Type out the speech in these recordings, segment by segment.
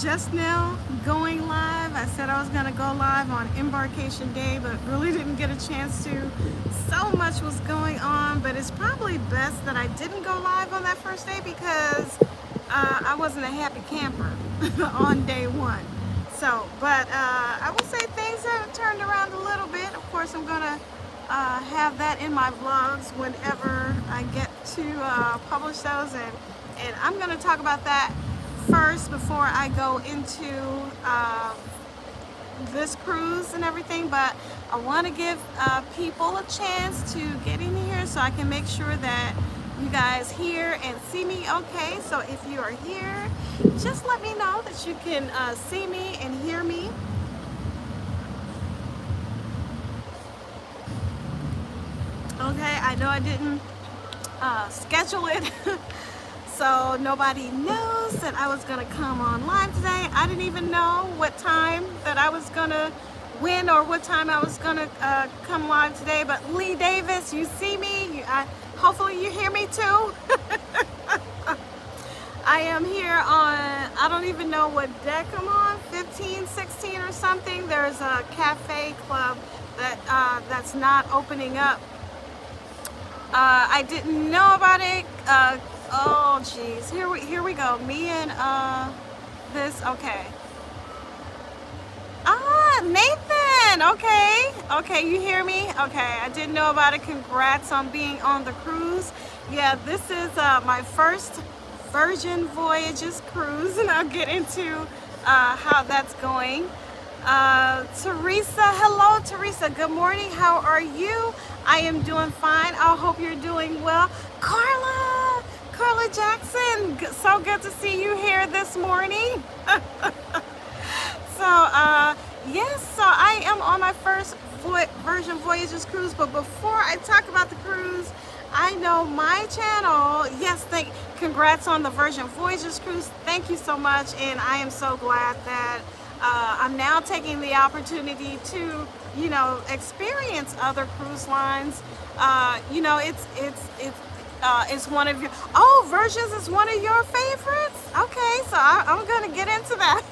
just now going live. I said I was going to go live on embarkation day, but really didn't get a chance to. So much was going on, but it's probably best that I didn't go live on that first day because I wasn't a happy camper on day one. So, but I will say things have turned around a little bit. Of course, I'm going to have that in my vlogs whenever I get to publish those, and I'm going to talk about that first before I go into this cruise and everything. But I want to give people a chance to get in here so I can make sure that you guys hear and see me okay. So if you are here, just let me know that you can see me and hear me. Okay, I know I didn't schedule it so nobody knows that I was gonna come on live today. I didn't even know what time that I was gonna win or what time I was gonna come live today. But Lee Davis, you see me, hopefully you hear me too. I am here on, I don't even know what deck I'm on, 15, 16 or something. There's a cafe club that that's not opening up. I didn't know about it. Oh geez, here we go. Me and this. Okay. Ah, Nathan. Okay, you hear me? Okay, I didn't know about it. Congrats on being on the cruise. Yeah, this is my first Virgin Voyages cruise, and I'll get into how that's going. Teresa, hello Teresa, good morning, how are you? I am doing fine, I hope you're doing well. Carla Jackson, so good to see you here this morning. Yes, so I am on my first Virgin Voyages cruise, but before I talk about the cruise, I know my channel, yes, congrats on the Virgin Voyages cruise, thank you so much, and I am so glad that I'm now taking the opportunity to, you know, experience other cruise lines. You know, it's one of your, oh, Virgins is one of your favorites. Okay, so I'm gonna get into that.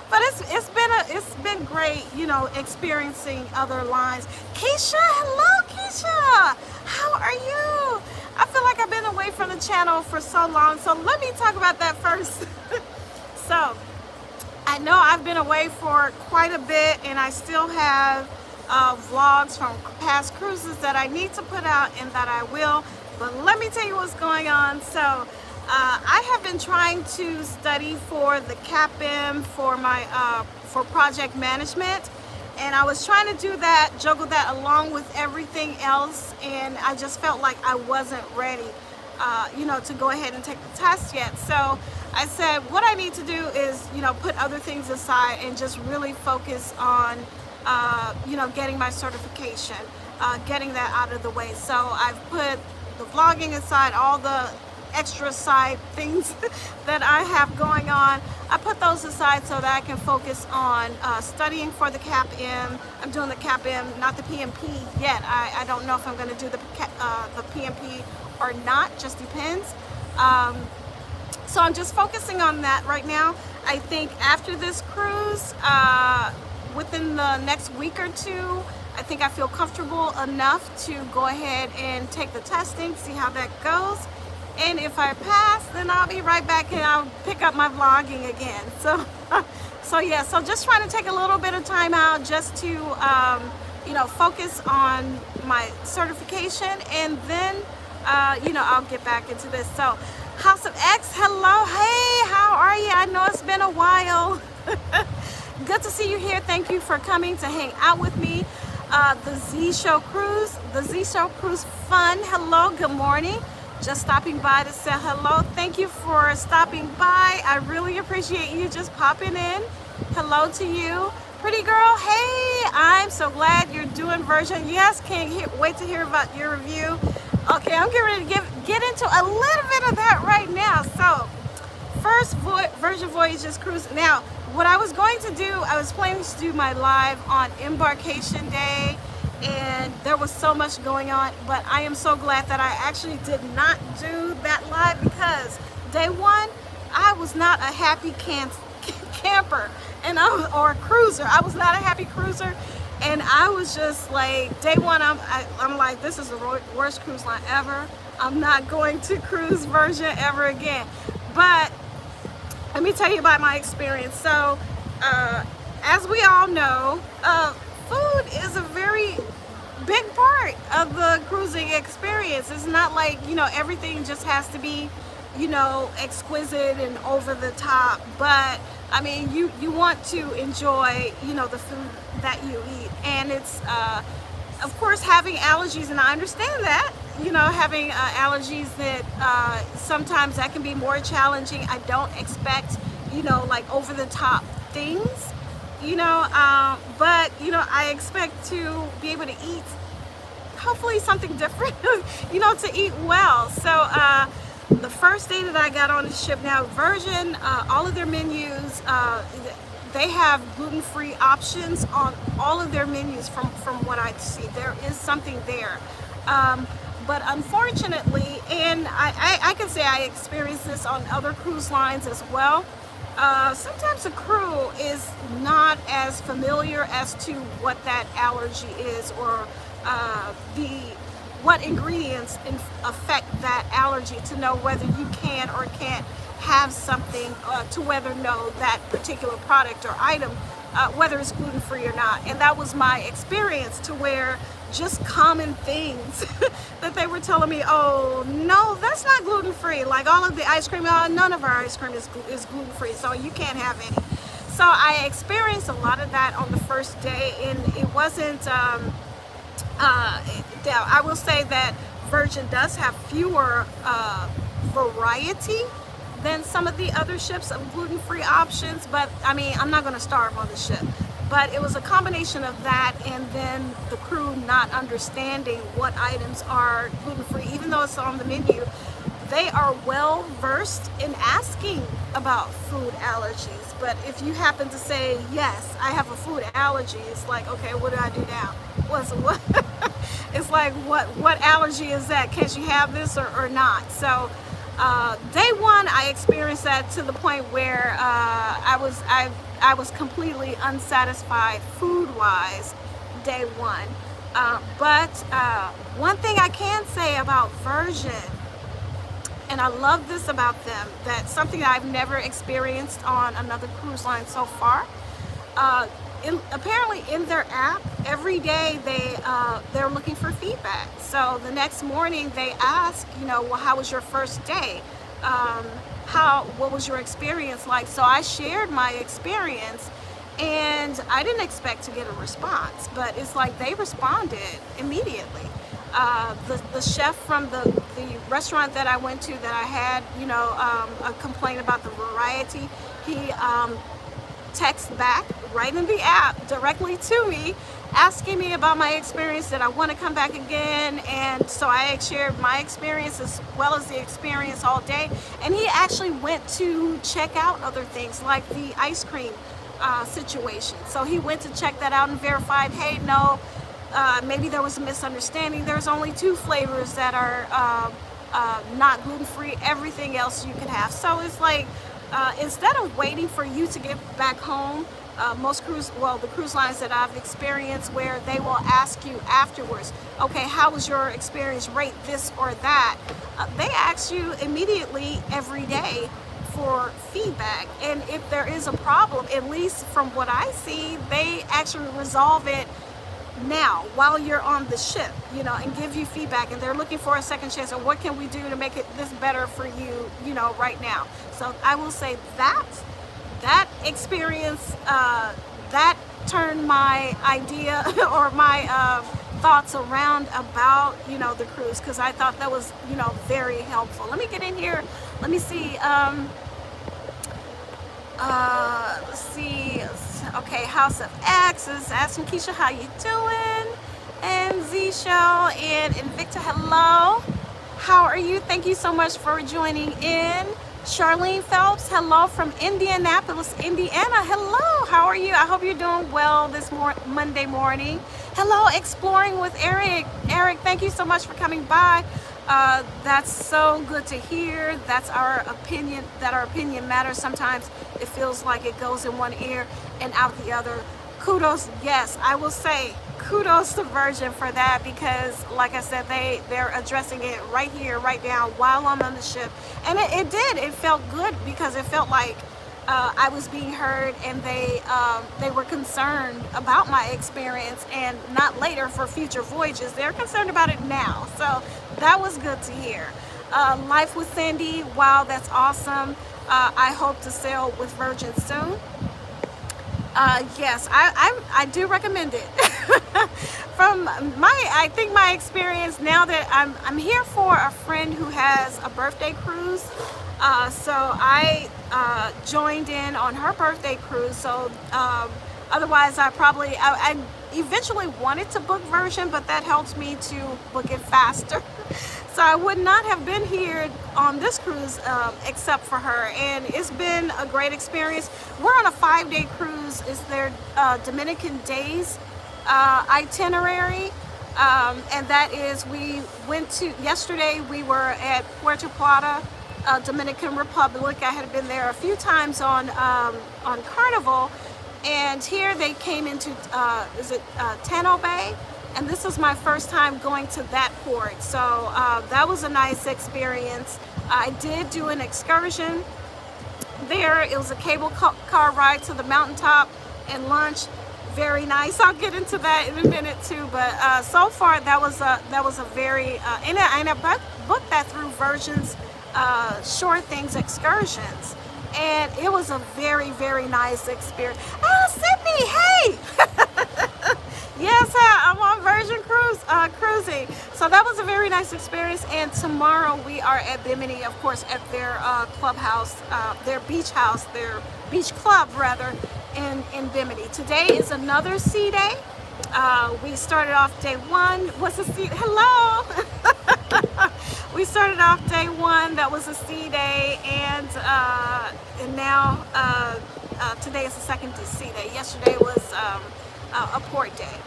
But it's been great, you know, experiencing other lines. Keisha, hello Keisha, how are you? I feel like I've been away from the channel for so long, so let me talk about that first. So I know I've been away for quite a bit, and I still have vlogs from past cruises that I need to put out and that I will. But let me tell you what's going on. So I have been trying to study for the CAPM for my for project management, and I was trying to do that, juggle that along with everything else, and I just felt like I wasn't ready, you know, to go ahead and take the test yet. So I said what I need to do is, you know, put other things aside and just really focus on, you know, getting my certification, getting that out of the way. So I've put the vlogging aside, all the extra side things that I have going on, I put those aside so that I can focus on studying for the CAPM. I'm doing the CAPM, not the PMP yet. I don't know if I'm going to do the PMP or not, just depends. So I'm just focusing on that right now. I think after this cruise, within the next week or two, I think I feel comfortable enough to go ahead and take the testing, see how that goes. And if I pass, then I'll be right back and I'll pick up my vlogging again. So yeah, so just trying to take a little bit of time out just to, you know, focus on my certification, and then, you know, I'll get back into this. So House of X, hello, hey, how are you? I know it's been a while. Good to see you here. Thank you for coming to hang out with me. The Z Show Cruise Fun, hello, good morning. Just stopping by to say hello. Thank you for stopping by. I really appreciate you just popping in. Hello to you. Pretty girl, hey, I'm so glad you're doing Virgin. Yes, can't wait to hear about your review. Okay, I'm getting ready to get into a little bit of that right now. So, first Virgin Voyages cruise. Now, what I was going to do, I was planning to do my live on embarkation day, and there was so much going on, but I am so glad that I actually did not do that live, because day one, I was not a happy camper, and or a cruiser. I was not a happy cruiser, and I was just like, day one, I'm like, this is the worst cruise line ever. I'm not going to cruise Virgin ever again. But let me tell you about my experience. So, as we all know, food is a very big part of the cruising experience. It's not like, you know, everything just has to be, you know, exquisite and over the top, but I mean, you want to enjoy, you know, the food that you eat. And it's of course, having allergies, and I understand that, you know, having allergies, that sometimes that can be more challenging. I don't expect, you know, like over the top things, you know, but you know, I expect to be able to eat hopefully something different, you know, to eat well. So the first day that I got on the ship, now Virgin, all of their menus, they have gluten-free options on all of their menus from what I see. There is something there. But unfortunately, and I can say I experienced this on other cruise lines as well, sometimes the crew is not as familiar as to what that allergy is, or what ingredients affect that allergy, to know whether you can or can't have something, to whether know that particular product or item, whether it's gluten-free or not. And that was my experience, to where just common things that they were telling me, oh no, that's not gluten-free, like all of the ice cream, none of our ice cream is gluten-free, so you can't have any. So I experienced a lot of that on the first day, and it wasn't I will say that Virgin does have fewer variety than some of the other ships of gluten-free options, but I mean, I'm not going to starve on the ship. But it was a combination of that, and then the crew not understanding what items are gluten-free, even though it's on the menu. They are well versed in asking about food allergies, but if you happen to say, yes, I have a food allergy, it's like, okay, what do I do now? What? It's like, what allergy is that? Can you have this or not? So day one, I experienced that to the point where I was completely unsatisfied food-wise day one. But one thing I can say about Virgin, and I love this about them, that's something that I've never experienced on another cruise line so far. Apparently in their app, every day they're looking for feedback. So the next morning they ask, you know, well, how was your first day? What was your experience like? So I shared my experience, and I didn't expect to get a response, but it's like they responded immediately. The chef from the restaurant that I went to, that I had, you know, a complaint about the variety, he texts back right in the app directly to me, asking me about my experience, that I want to come back again. And so I shared my experience as well as the experience all day. And he actually went to check out other things, like the ice cream situation. So he went to check that out and verified, hey, no, maybe there was a misunderstanding. There's only 2 flavors that are not gluten-free. Everything else you can have. So it's like, instead of waiting for you to get back home, the cruise lines that I've experienced, where they will ask you afterwards, okay, how was your experience, rate this or that. They ask you immediately every day for feedback, and if there is a problem, at least from what I see, they actually resolve it now while you're on the ship, you know, and give you feedback, and they're looking for a second chance, or what can we do to make this better for you, you know, right now. So I will say that experience, that turned my idea or my thoughts around about, you know, the cruise, because I thought that was, you know, very helpful. Let me get in here. Let me see. Let's see. Okay, House of X is asking Keisha, how you doing? And Z Show and Invicta, hello. How are you? Thank you so much for joining in. Charlene Phelps, hello from Indianapolis, Indiana. Hello, how are you? I hope you're doing well this Monday morning. Hello, Exploring with Eric. Eric, thank you so much for coming by. That's so good to hear. That's our opinion, that our opinion matters. Sometimes it feels like it goes in one ear and out the other. Kudos, yes, I will say kudos to Virgin for that, because like I said, they're addressing it right here, right now while I'm on the ship. And it felt good, because it felt like I was being heard, and they were concerned about my experience, and not later for future voyages. They're concerned about it now, so that was good to hear. Life with Sandy, wow, that's awesome. I hope to sail with Virgin soon. Yes, I do recommend it. From I think my experience, now that I'm here for a friend who has a birthday cruise, so I joined in on her birthday cruise. So otherwise, I eventually wanted to book Virgin, but that helps me to book it faster. So I would not have been here on this cruise except for her, and it's been a great experience. We're on a 5-day cruise. It's their Dominican days itinerary, and that is, we went to, yesterday we were at Puerto Plata, Dominican Republic. I had been there a few times on Carnival, and here they came into Tano Bay. And this is my first time going to that port, so that was a nice experience. I did do an excursion there. It was a cable car ride to the mountaintop and lunch. Very nice. I'll get into that in a minute too. But so far, that was a very and I booked that through Virgin's Short Things excursions, and it was a very, very nice experience. Oh, Sydney, hey. Yes, I'm on Virgin cruising. So that was a very nice experience. And tomorrow we are at Bimini, of course, at their clubhouse, their beach house, their beach club rather, in Bimini. Today is another sea day. We started off day one. What's the sea? Hello. We started off day one. That was a sea day, and now today is the second sea day. Yesterday was a port day.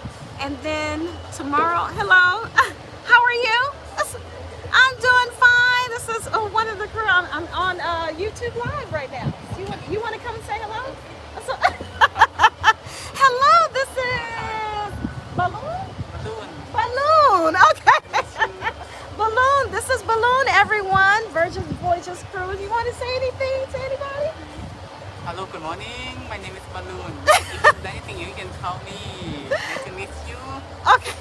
And then tomorrow, hello, how are you? I'm doing fine. This is one of the crew. I'm on YouTube Live right now. You want to come and say hello? So, hello, this is Balloon? Balloon, okay. Balloon, this is Balloon, everyone. Virgin Voyages cruise. You want to say anything to anybody? Hello, good morning. My name is Balloon. If there's anything you can call me. Nice to meet you. Okay.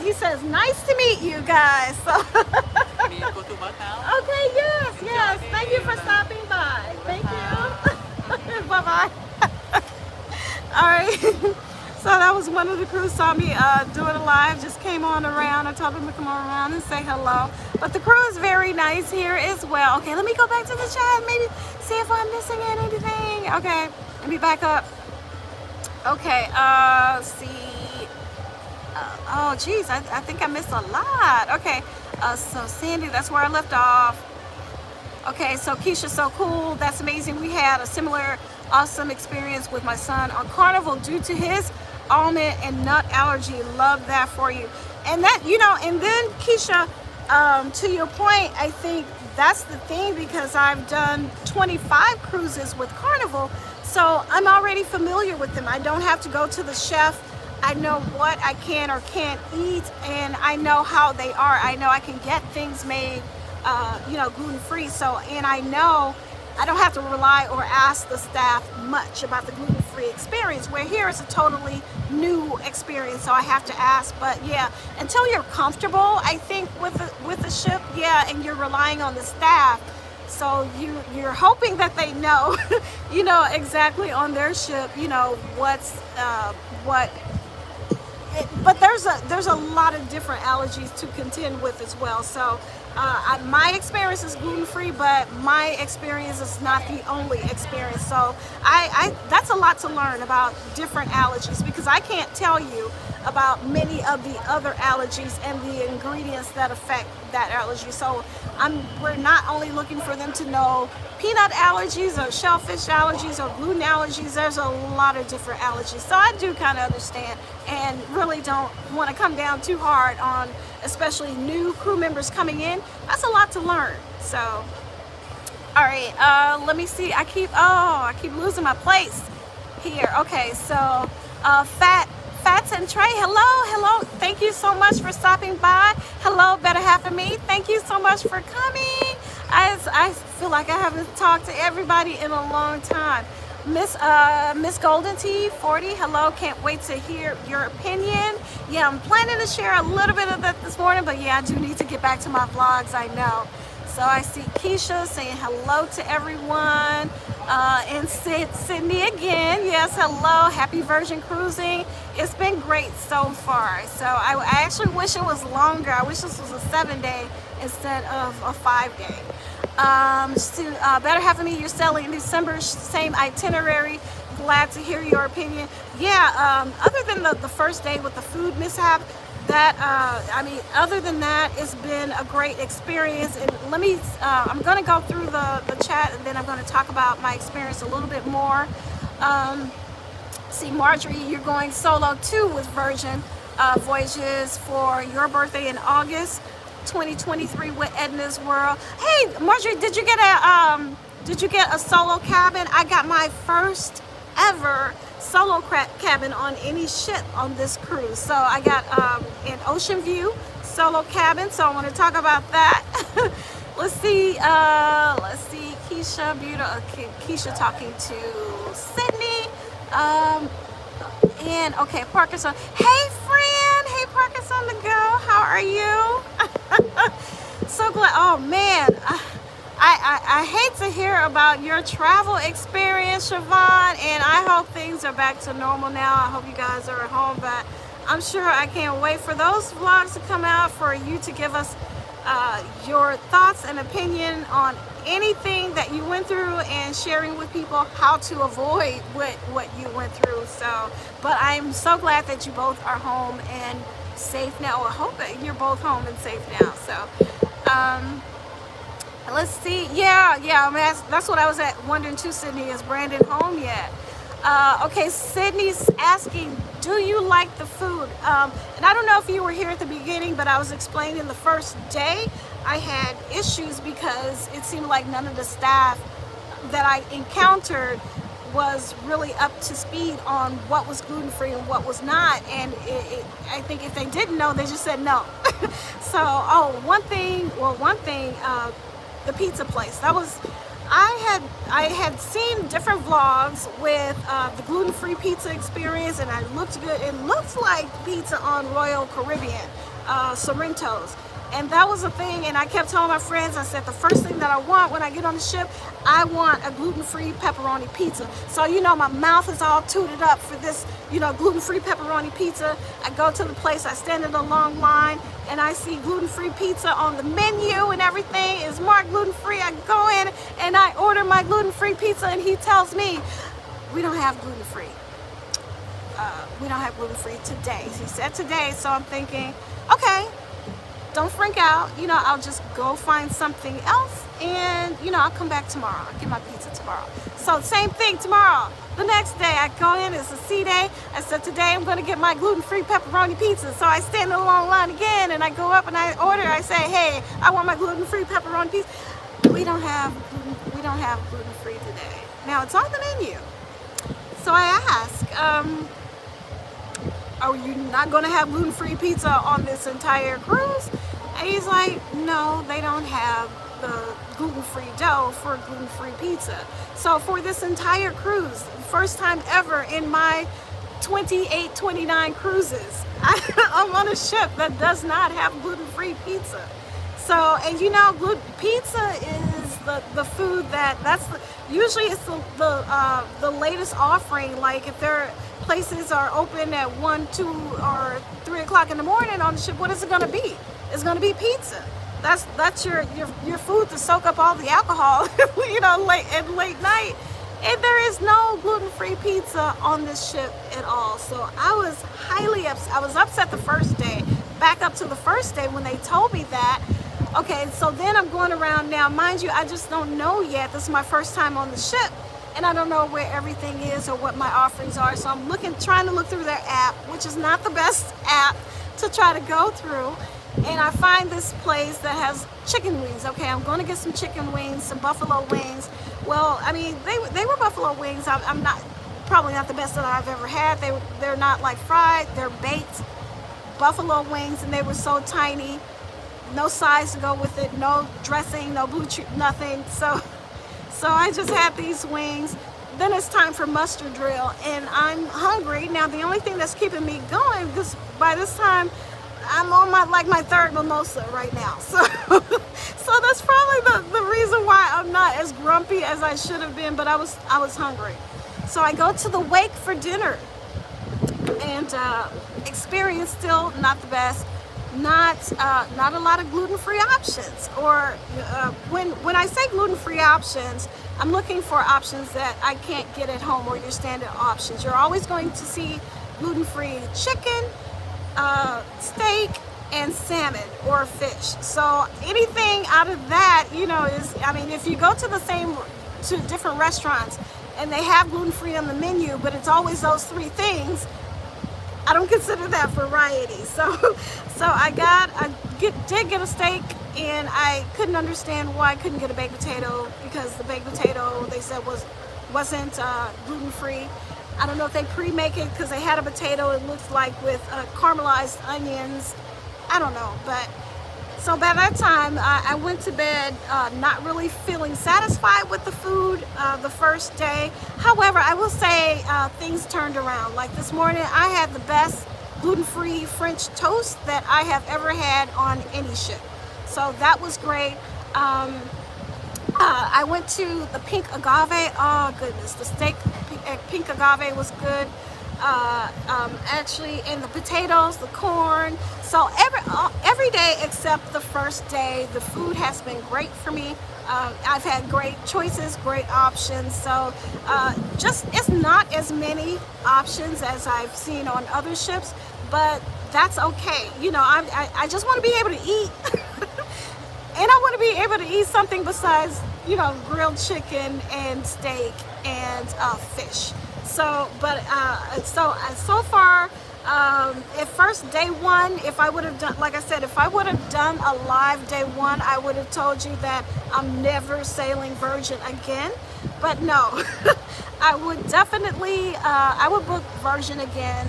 He says, nice to meet you guys. So We go to work now. okay, yes. Thank you for stopping by. Thank you. Bye-bye. All right. So that was one of the crew saw me doing a live, just came on around. I told them to come on around and say hello. But the crew is very nice here as well. Okay, let me go back to the chat, maybe see if I'm missing anything. Okay, let me back up. Okay, see. Oh, geez, I think I missed a lot. Okay, so Sandy, that's where I left off. Okay, so Keisha, so cool. That's amazing. We had a similar awesome experience with my son on Carnival due to his almond and nut allergy. Love that for you. And that, and then Keisha, to your point, I think that's the thing, because I've done 25 cruises with Carnival, so I'm already familiar with them. I don't have to go to the chef. I know what I can or can't eat, and I know how they are. I know I can get things made, gluten-free. So, and I know I don't have to rely or ask the staff much about the gluten-free experience, where here it's a totally new experience, so I have to ask. But yeah, until you're comfortable, I think with the ship, yeah, and you're relying on the staff, so you're hoping that they know, exactly on their ship, what's what. But there's a lot of different allergies to contend with as well. So my experience is gluten-free, but my experience is not the only experience. So I that's a lot to learn about different allergies, because I can't tell you about many of the other allergies and the ingredients that affect that allergy. So we're not only looking for them to know peanut allergies or shellfish allergies or gluten allergies. There's a lot of different allergies. So I do kind of understand and really don't want to come down too hard on especially new crew members coming in. That's a lot to learn. So, all right, let me see. I keep losing my place here. Okay, so Fats and Trey, hello. Thank you so much for stopping by. Hello, Better Half of Me. Thank you so much for coming. I feel like I haven't talked to everybody in a long time. Miss Golden Tea 40, hello. Can't wait to hear your opinion. Yeah, I'm planning to share a little bit of that this morning, but yeah, I do need to get back to my vlogs, I know. So I see Keisha saying hello to everyone. And Sydney again, yes, hello. Happy Virgin Cruising. It's been great so far. So I actually wish it was longer. I wish this was a 7-day instead of a 5-day. Better Half of Me, you're sailing in December, same itinerary. Glad to hear your opinion. Yeah, other than the first day with the food mishap, other than that, it's been a great experience. And let me, I'm going to go through the chat, and then I'm going to talk about my experience a little bit more. See, Marjorie, you're going solo too with Virgin Voyages for your birthday in August 2023 with Edna's World. Hey, Marjorie, did you get a solo cabin? I got my first ever solo cabin on any ship on this cruise. So I got an Ocean View solo cabin, so I want to talk about that. Let's see, Keisha, Keisha talking to Sydney, and okay, Parker's on. Hey friend, hey Parker's on the go, how are you? So glad. Oh man, I hate to hear about your travel experience, Siobhan, and I hope things are back to normal now. I hope you guys are at home, but I'm sure I can't wait for those vlogs to come out, for you to give us your thoughts and opinion on anything that you went through, and sharing with people how to avoid what you went through. So, but I'm so glad that you both are home and safe now. I hope that you're both home and safe now. So, let's see. Yeah. I mean, that's what I was wondering too, Sydney. Is Brandon home yet? Okay, Sydney's asking, do you like the food? And I don't know if you were here at the beginning, but I was explaining the first day I had issues because it seemed like none of the staff that I encountered was really up to speed on what was gluten-free and what was not. And I think if they didn't know, they just said no. So, one thing, the pizza place. That was, I had seen different vlogs with the gluten-free pizza experience, and it looked good. It looks like pizza on Royal Caribbean, Sorrento's. And that was a thing, and I kept telling my friends, I said, the first thing that I want when I get on the ship, I want a gluten-free pepperoni pizza. So, you know, my mouth is all tooted up for this, gluten-free pepperoni pizza. I go to the place, I stand in a long line, and I see gluten-free pizza on the menu and everything is marked gluten-free. I go in and I order my gluten-free pizza, and he tells me, we don't have gluten-free. We don't have gluten-free today. He said today, so I'm thinking, okay, don't freak out, I'll just go find something else, and I'll come back tomorrow. I'll get my pizza tomorrow. So same thing tomorrow. The next day I go in, it's a C day. I said today I'm going to get my gluten-free pepperoni pizza. So I stand in a long line again, and I go up and I order. I say, hey, I want my gluten-free pepperoni pizza. We don't have gluten-free today. Now it's on the menu. So I ask, are you not going to have gluten-free pizza on this entire cruise? And he's like, no, they don't have the gluten-free dough for gluten-free pizza. So for this entire cruise, first time ever in my 28, 29 cruises, I'm on a ship that does not have gluten-free pizza. So, and pizza is the food usually it's the latest offering. Like if their places are open at 1, 2, or 3 o'clock in the morning on the ship, what is it going to be? It's going to be pizza. That's your food to soak up all the alcohol, late night. And there is no gluten-free pizza on this ship at all. So I was highly upset. I was upset the first day. Back up to the first day when they told me that. Okay, so then I'm going around now. Mind you, I just don't know yet. This is my first time on the ship, and I don't know where everything is or what my offerings are. So I'm trying to look through their app, which is not the best app to try to go through. And I find this place that has chicken wings. Okay, I'm going to get some chicken wings, some buffalo wings. Well, I mean, they were buffalo wings. I'm not, probably not the best that I've ever had. They're not like fried. They're baked buffalo wings, and they were so tiny. No size to go with it. No dressing. No blue cheese. Nothing. So I just had these wings. Then it's time for muster drill, and I'm hungry now. The only thing that's keeping me going, because by this time I'm on my third mimosa right now. So that's probably the reason why I'm not as grumpy as I should have been. But I was hungry. So I go to the wake for dinner, and experience still not the best. Not a lot of gluten-free options. Or when I say gluten-free options, I'm looking for options that I can't get at home, or your standard options. You're always going to see gluten-free chicken, steak, and salmon or fish. So anything out of that, you know, is, I mean, if you go to different restaurants and they have gluten-free on the menu, but it's always those three things, I don't consider that variety. So I did get a steak, and I couldn't understand why I couldn't get a baked potato, because the baked potato they said wasn't gluten-free. I don't know if they pre-make it, because they had a potato, it looks like, with caramelized onions. I don't know, but so by that time I went to bed not really feeling satisfied with the food the first day. However, I will say things turned around. Like this morning, I had the best gluten-free French toast that I have ever had on any ship. So that was great. I went to the pink agave. Oh goodness, the steak pink agave was good. Actually, and the potatoes, the corn. So every day except the first day, the food has been great for me. I've had great choices, great options. So just, it's not as many options as I've seen on other ships, but that's okay. You know, I just want to be able to eat. And I want to be able to eat something besides, you know, grilled chicken and steak and fish. So, but so far, at first day one, if I would have done, like I said, if I would have done a live day one, I would have told you that I'm never sailing Virgin again. But no, I would definitely, I would book Virgin again.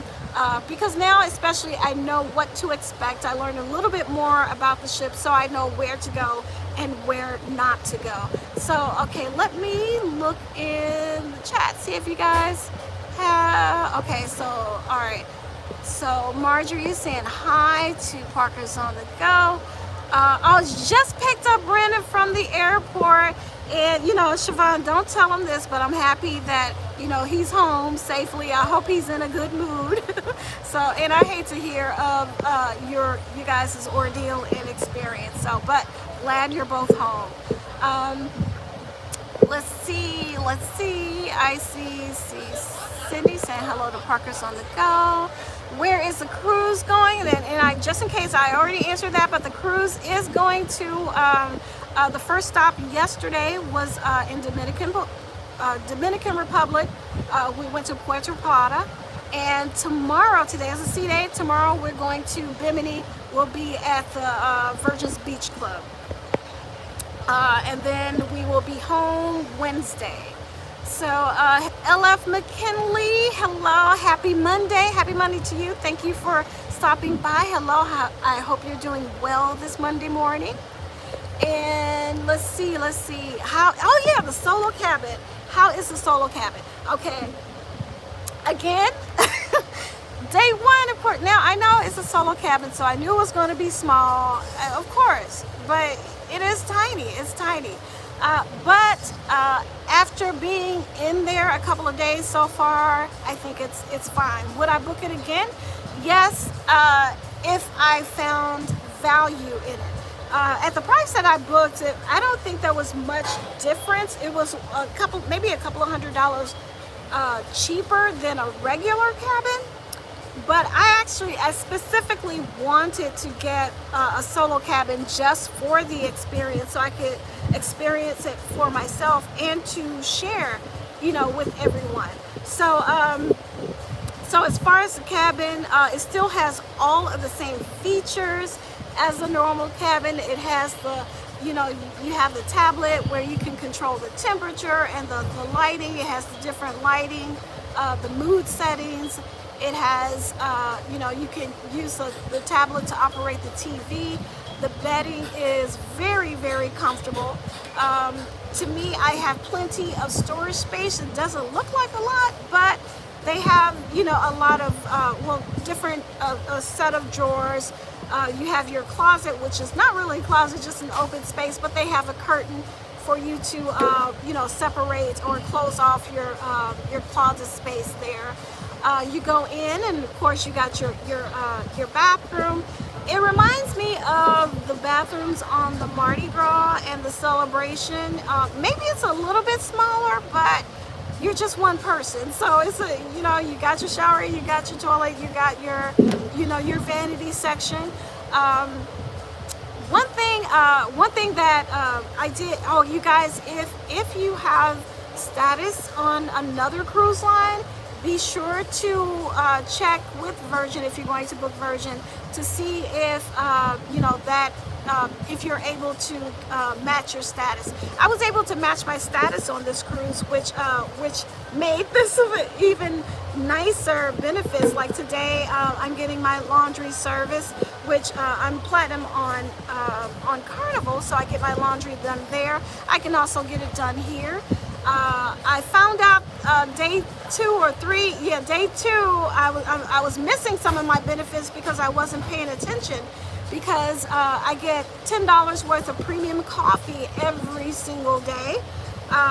Because now, especially, I know what to expect. I learned a little bit more about the ship, so I know where to go and where not to go. So, okay, let me look in the chat, see if you guys have, okay, so, all right. So, Marjorie is saying hi to Parker's on the Go. I just picked up Brandon from the airport, and, you know, Siobhan, don't tell him this, but I'm happy that, you know, he's home safely. I hope he's in a good mood. So, and I hate to hear of you guys' ordeal and experience. So, but glad you're both home. Let's see. I see Cindy saying hello to Parker's on the Go. Where is the cruise going? And I, just in case, I already answered that, but the cruise is going to, the first stop yesterday was in Dominican Republic. We went to Puerto Plata, and tomorrow, today is a sea day, tomorrow we're going to Bimini. We'll be at the Virgin's Beach Club, and then we will be home Wednesday. So LF McKinley, hello, happy Monday to you. Thank you for stopping by. Hello, I hope you're doing well this Monday morning. And let's see how, oh yeah, the solo cabin. How is the solo cabin? Okay, again, day one, of course. Now I know it's a solo cabin, so I knew it was going to be small, of course, but it is tiny. It's tiny. But after being in there a couple of days so far, I think it's fine. Would I book it again? Yes, if I found value in it. At the price that I booked it, I don't think there was much difference. It was maybe a couple of $100 cheaper than a regular cabin. But I specifically wanted to get a solo cabin just for the experience, so I could experience it for myself and to share, you know, with everyone. So so as far as the cabin, it still has all of the same features as a normal cabin. It has the, you know, you have the tablet where you can control the temperature and the lighting. It has the different lighting, the mood settings. It has, you know, you can use the tablet to operate the TV. The bedding is very, very comfortable. To me, I have plenty of storage space. It doesn't look like a lot, but they have, you know, a lot of, well, different, a set of drawers. You have your closet, which is not really a closet, just an open space, but they have a curtain for you to, you know, separate or close off your closet space there. You go in, and of course you got your bathroom. It reminds me of the bathrooms on the Mardi Gras and the Celebration. Maybe it's a little bit smaller, but you're just one person. So it's a, you know, you got your shower, you got your toilet, you got your, you know, your vanity section. One thing that I did, oh, you guys, if you have status on another cruise line, be sure to check with Virgin, if you're going to book Virgin, to see if you know, that if you're able to match your status. I was able to match my status on this cruise, which made this even nicer benefits. Like today, I'm getting my laundry service, which I'm platinum on Carnival, so I get my laundry done there. I can also get it done here. I found out day 2 or 3, yeah, day 2, I was missing some of my benefits because I wasn't paying attention, because I get $10 worth of premium coffee every single day.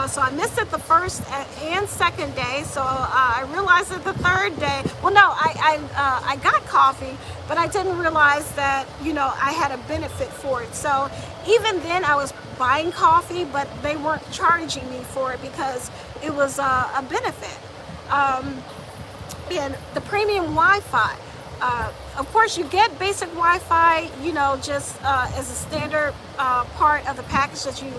So I missed it the first and second day. So I realized it the third day. Well, no, I got coffee, but I didn't realize that, you know, I had a benefit for it. So even then I was buying coffee, but they weren't charging me for it because it was a benefit. And the premium Wi-Fi. Of course, you get basic Wi-Fi, you know, just as a standard part of the package that you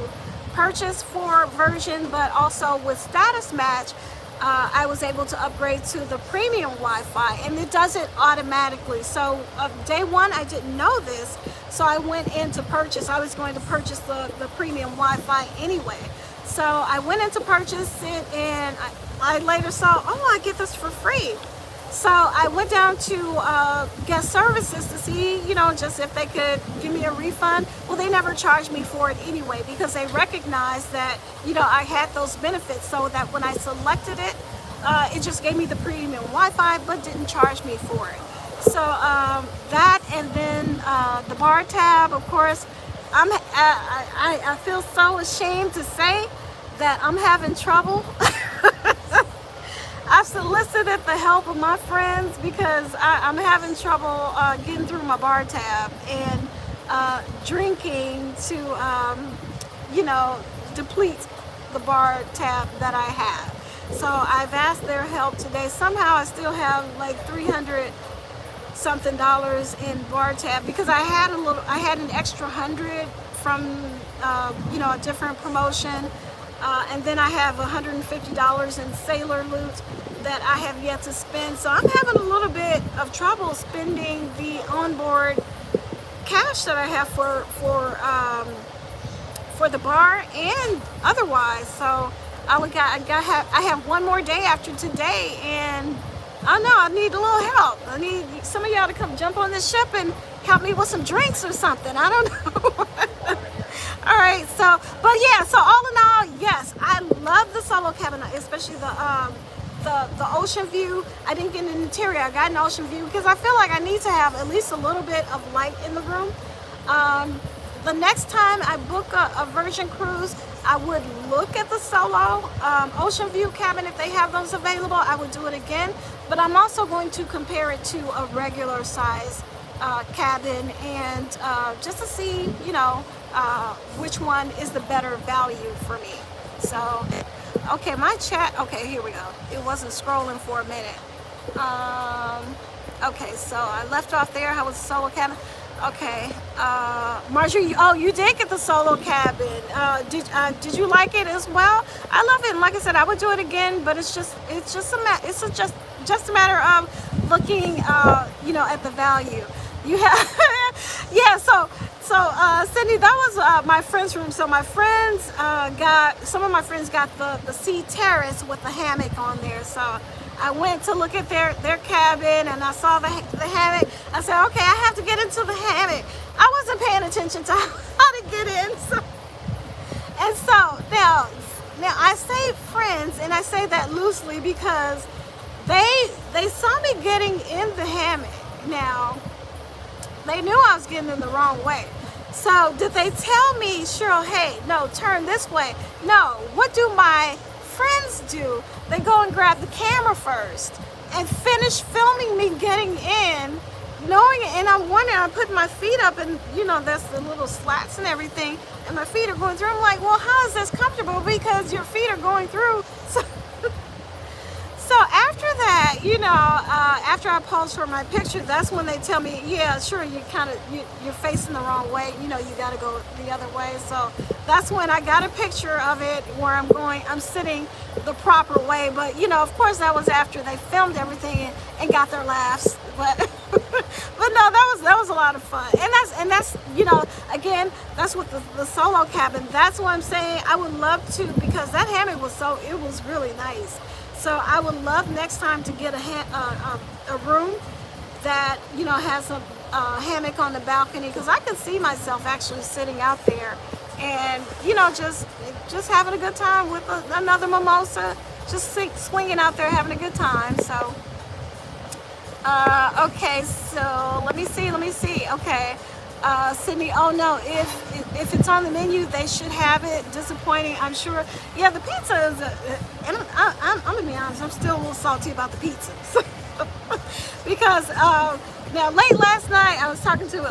purchase for Virgin, but also with Status Match, I was able to upgrade to the premium Wi-Fi, and it does it automatically. So day 1, I didn't know this, so I went in to purchase. I was going to purchase the premium Wi-Fi anyway. So I went in to purchase it, and I later saw, oh, I get this for free. So I went down to guest services to see, you know, just if they could give me a refund. Well, they never charged me for it anyway, because they recognized that, you know, I had those benefits, so that when I selected it, it just gave me the premium Wi-Fi, but didn't charge me for it. So that, and then the bar tab, of course, I feel so ashamed to say that I'm having trouble. I've solicited the help of my friends because I'm having trouble getting through my bar tab and drinking to, you know, deplete the bar tab that I have. So I've asked their help today. Somehow I still have like $300 something in bar tab, because I had an extra 100 from, you know, a different promotion. And then I have $150 in sailor loot that I have yet to spend. So I'm having a little bit of trouble spending the onboard cash that I have for the bar and otherwise. So I have one more day after today, and I know I need a little help. I need some of y'all to come jump on this ship and help me with some drinks or something. I don't know. All right, so, but yeah, so all in all, yes, I love the solo cabin, especially the ocean view. I didn't get an interior, I got an ocean view because I feel like I need to have at least a little bit of light in the room. The next time I book a Virgin cruise, I would look at the solo ocean view cabin. If they have those available, I would do it again. But I'm also going to compare it to a regular size cabin, and just to see, which one is the better value for me. So, okay, my chat, okay, here we go. It wasn't scrolling for a minute. Okay, so I left off there. How was the solo cabin? Okay, Marjorie, oh, you did get the solo cabin. Did you like it as well? I love it, and like I said, I would do it again. But it's just a matter of looking, at the value. You have, yeah. So, Cindy, that was my friend's room. So my friends some of my friends got the sea terrace with the hammock on there. So I went to look at their cabin, and I saw the hammock. I said, okay, I have to get into the hammock. I wasn't paying attention to how to get in. So now I say friends, and I say that loosely because they saw me getting in the hammock. Now, they knew I was getting in the wrong way. So did they tell me, Cheryl, hey, no, turn this way? No. What do my friends do? They go and grab the camera first and finish filming me getting in, knowing it. And I'm wondering, I put my feet up, and there's the little slats and everything, and my feet are going through. I'm like, well, how is this comfortable? Because your feet are going through. So after that, after I posed for my picture, that's when they tell me, yeah, sure, you're facing the wrong way. You got to go the other way. So that's when I got a picture of it where I'm sitting the proper way. But, of course, that was after they filmed everything and got their laughs. But no, that was a lot of fun. And that's again, that's with the solo cabin. That's what I'm saying. I would love to, because that hammock was really nice. So I would love next time to get a room that has a hammock on the balcony, because I can see myself actually sitting out there and just having a good time with another mimosa, just swinging out there having a good time. So okay, so let me see. Okay, Sydney, oh no, if it's on the menu, they should have it. Disappointing, I'm sure. Yeah, the pizza is, and I'm gonna be honest, I'm still a little salty about the pizza. Because now late last night, I was talking to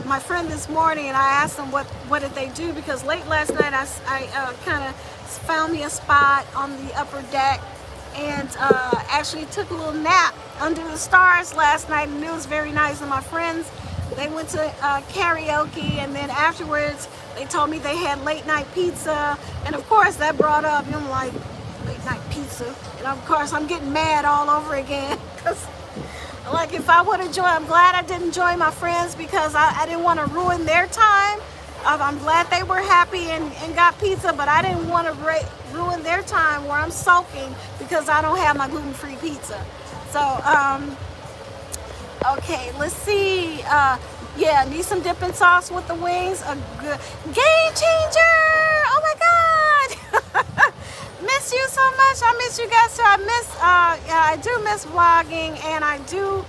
my friend this morning, and I asked them what did they do, because late last night I kind of found me a spot on the upper deck, and actually took a little nap under the stars last night, and it was very nice. And my friends, they went to karaoke, and then afterwards they told me they had late night pizza, and of course that brought up, I'm like, late night pizza, and of course I'm getting mad all over again, because like, if I would have joined, I'm glad I didn't join my friends, because I didn't want to ruin their time. I'm glad they were happy and got pizza, but I didn't want to ruin their time where I'm sulking because I don't have my gluten-free pizza. So okay, let's see. Yeah, need some dipping sauce with the wings. A good game changer. Oh my God. Miss you so much. I miss you guys too. I do miss vlogging, and I do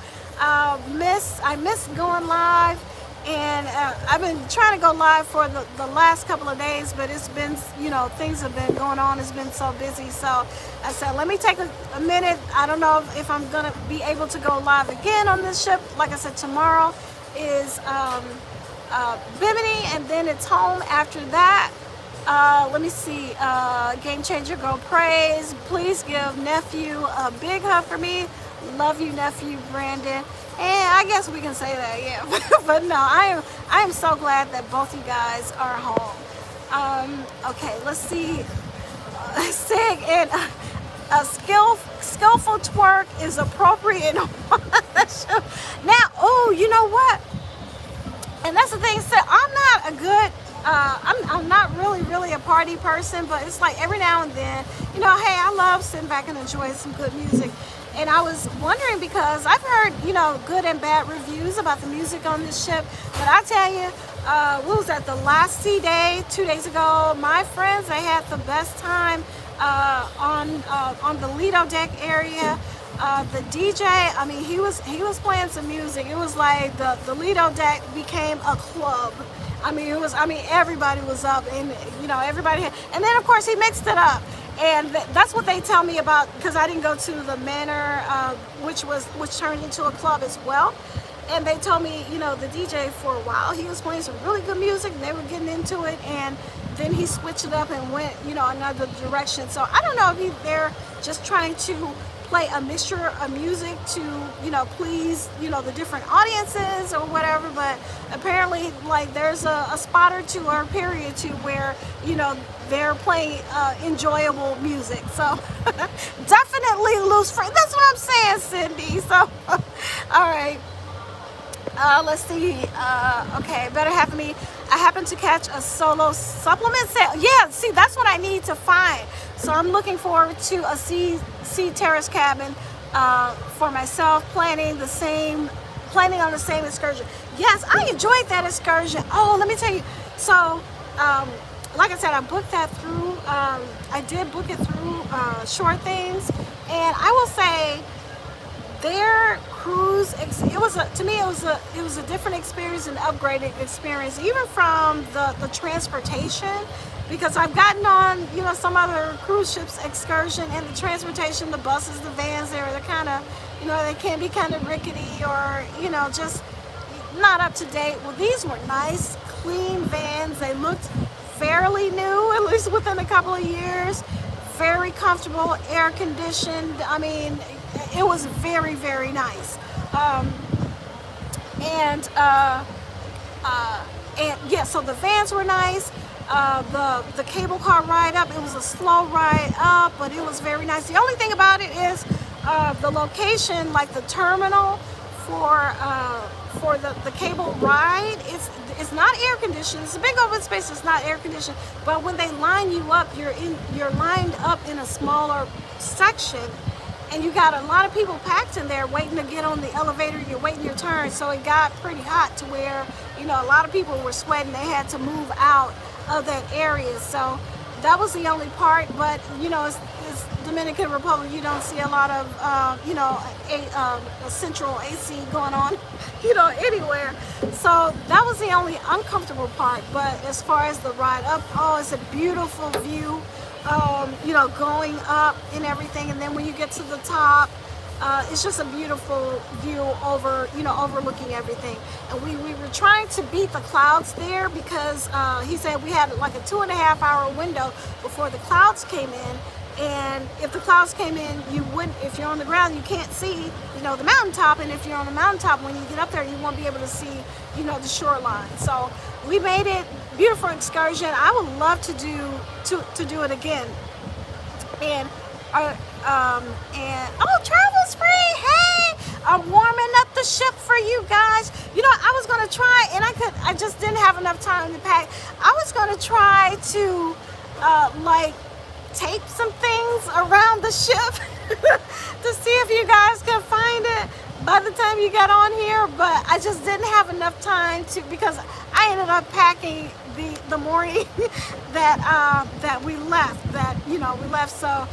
miss going live. And I've been trying to go live for the last couple of days, but it's been, things have been going on. It's been so busy. So I said, let me take a minute. I don't know if I'm going to be able to go live again on this ship. Like I said, tomorrow is Bimini, and then it's home after that. Let me see. Game Changer, go praise. Please give nephew a big hug for me. Love you, nephew Brandon. And I guess we can say that, yeah. But no, I am so glad that both you guys are home. Okay, let's see. Sig and skillful twerk is appropriate on the show. Now, oh, you know what? And that's the thing. So I'm not a good. I'm not really a party person, but it's like every now and then, hey, I love sitting back and enjoying some good music. And I was wondering, because I've heard, good and bad reviews about the music on this ship. But I tell you, what was that, the last sea day, 2 days ago, my friends, they had the best time on the Lido deck area. The DJ, I mean, he was playing some music. It was like the Lido deck became a club. I mean, everybody was up, and everybody had, and then of course he mixed it up. And that's what they tell me about, because I didn't go to the manor, which turned into a club as well. and they told me, you know, the DJ for a while, he was playing some really good music and they were getting into it, and then he switched it up and went, you know, another direction. So I don't know if they're just trying to play a mixture of music to, you know, please, you know, the different audiences or whatever, but apparently like there's a spot or two or a period to where, you know, they're playing enjoyable music. So definitely loose friends. That's what I'm saying, Cindy. So all right. Let's see. Okay, better have me. I happened to catch a solo supplement sale. Yeah, see, that's what I need to find. So I'm looking forward to a sea terrace cabin for myself, planning on the same excursion. Yes, I enjoyed that excursion. Oh, let me tell you. So, like I said, I booked that through. I did book it through Shore Things, and I will say, their cruise, to me it was a different experience, an upgraded experience, even from the transportation, because I've gotten on, you know, some other cruise ships excursion, and the transportation, the buses, the vans, they're kind of, you know, they can be kind of rickety or, you know, just not up to date. Well, these were nice, clean vans. They looked fairly new, at least within a couple of years. Very comfortable, air conditioned. I mean, it was very, very nice. And yeah, so the vans were nice. The cable car ride up, it was a slow ride up, but it was very nice. The only thing about it is the location, like the terminal for the cable ride, it's not air conditioned. It's a big open space. It's not air conditioned. But when they line you up, you're lined up in a smaller section, and you got a lot of people packed in there waiting to get on the elevator. You're waiting your turn, so it got pretty hot to where, you know, a lot of people were sweating. They had to move out of that area. So that was the only part. But you know, it's Dominican Republic. You don't see a lot of you know, a central AC going on, you know, anywhere. So that was the only uncomfortable part. But as far as the ride up, oh, it's a beautiful view. You know, going up and everything, and then when you get to the top, it's just a beautiful view over, you know, overlooking everything. And we were trying to beat the clouds there, because he said we had like a 2.5-hour window before the clouds came in. And if the clouds came in, you wouldn't, if you're on the ground, you can't see, you know, the mountaintop. And if you're on the mountaintop, when you get up there, you won't be able to see, you know, the shoreline. So we made it beautiful excursion. I would love to do it again. And oh, travel's free. Hey, I'm warming up the ship for you guys. You know, I was gonna try, and I just didn't have enough time to pack. I was gonna try to like tape some things around the ship to see if you guys can find it by the time you got on here, but I just didn't have enough time to, because I ended up packing the morning that we left. So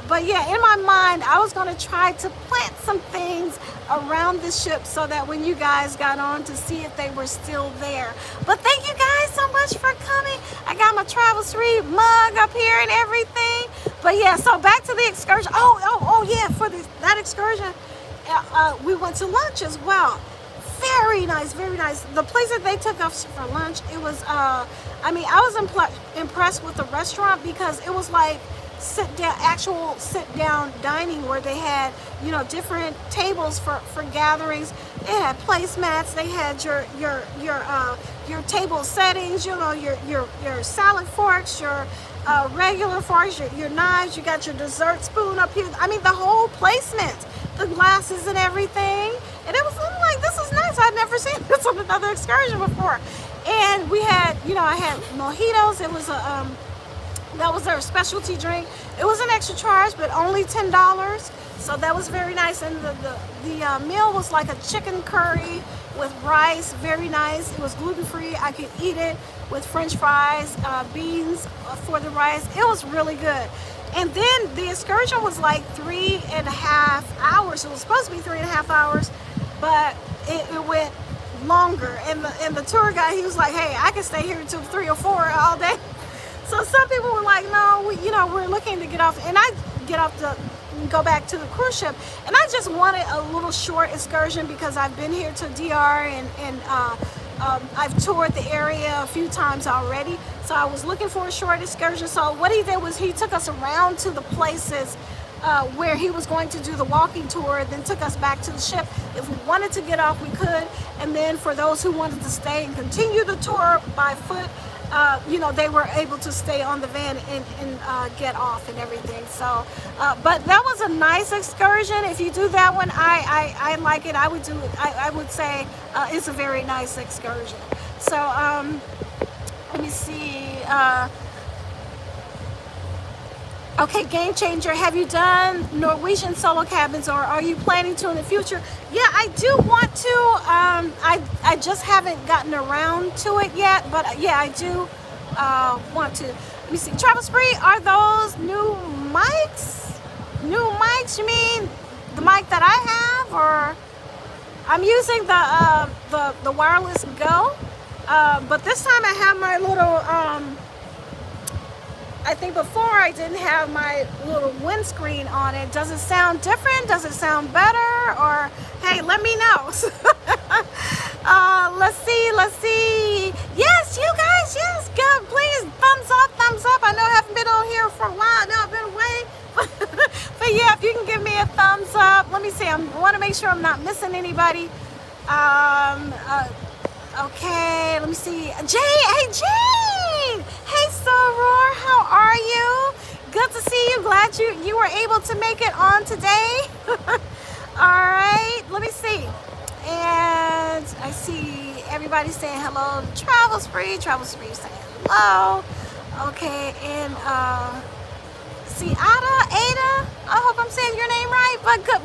but yeah, in my mind, I was going to try to plant some things around the ship so that when you guys got on, to see if they were still there. But thank you guys so much for coming. I got my Travel Street mug up here and everything. But yeah, so back to the excursion. Oh yeah, for that excursion, we went to lunch as well. Very nice, very nice. The place that they took us for lunch, it was, I mean, I was impressed with the restaurant, because it was like actual sit down dining, where they had, you know, different tables for gatherings. They had placemats. They had your table settings, you know, your salad forks, your regular forks, your knives. You got your dessert spoon up here. I mean, the whole placement, the glasses and everything. And it was like, this is nice. I'd never seen this on another excursion before. And we had, you know, I had mojitos. It was that was their specialty drink. It was an extra charge, but only $10. So that was very nice. And the meal was like a chicken curry with rice, very nice. It was gluten-free. I could eat it with French fries, beans for the rice. It was really good. And then the excursion was like 3.5 hours. It was supposed to be 3.5 hours, but it went longer. And the tour guide, he was like, hey, I can stay here until 3 or 4 all day. So some people were like, no, you know, we're looking to get off. And I get off go back to the cruise ship. And I just wanted a little short excursion because I've been here to DR and I've toured the area a few times already. So I was looking for a short excursion. So what he did was he took us around to the places where he was going to do the walking tour, then took us back to the ship. If we wanted to get off, we could. And then for those who wanted to stay and continue the tour by foot, you know, they were able to stay on the van and get off and everything. So, but that was a nice excursion. If you do that one, I like it. I would do it. I would say it's a very nice excursion. So, let me see. Okay, Game Changer, have you done Norwegian solo cabins, or are you planning to in the future? Yeah, I do want to. I just haven't gotten around to it yet, but yeah, I do want to. Let me see. Travel Spree, are those new mics? New mics? You mean the mic that I have, or I'm using the wireless Go, but this time I have my little. I think before I didn't have my little windscreen on it. Does it sound different? Does it sound better? Or hey, let me know. Let's see. Yes, you guys, yes, good. Please, thumbs up. I know I haven't been on here for a while. I know I've been away. But yeah, if you can give me a thumbs up. Let me see. I want to make sure I'm not missing anybody. Okay, let me see. Hey, Jane! Hey, Soror, how are you? Good to see you. Glad you were able to make it on today. All right, let me see. And I see everybody saying hello. Travel Spree saying hello. Okay, and see Ada. I hope I'm saying your name right, but good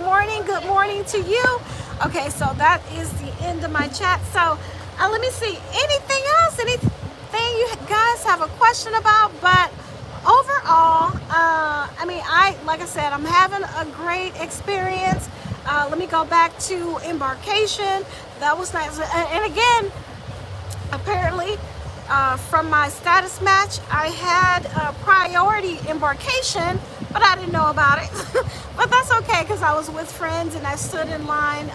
morning to you. Okay, so that is the end of my chat. So let me see, anything else, anything you guys have a question about? But overall, I mean, like I said, I'm having a great experience. Let me go back to embarkation. That was nice. And again, apparently, from my status match, I had a priority embarkation, but I didn't know about it. But that's okay, because I was with friends and I stood in line,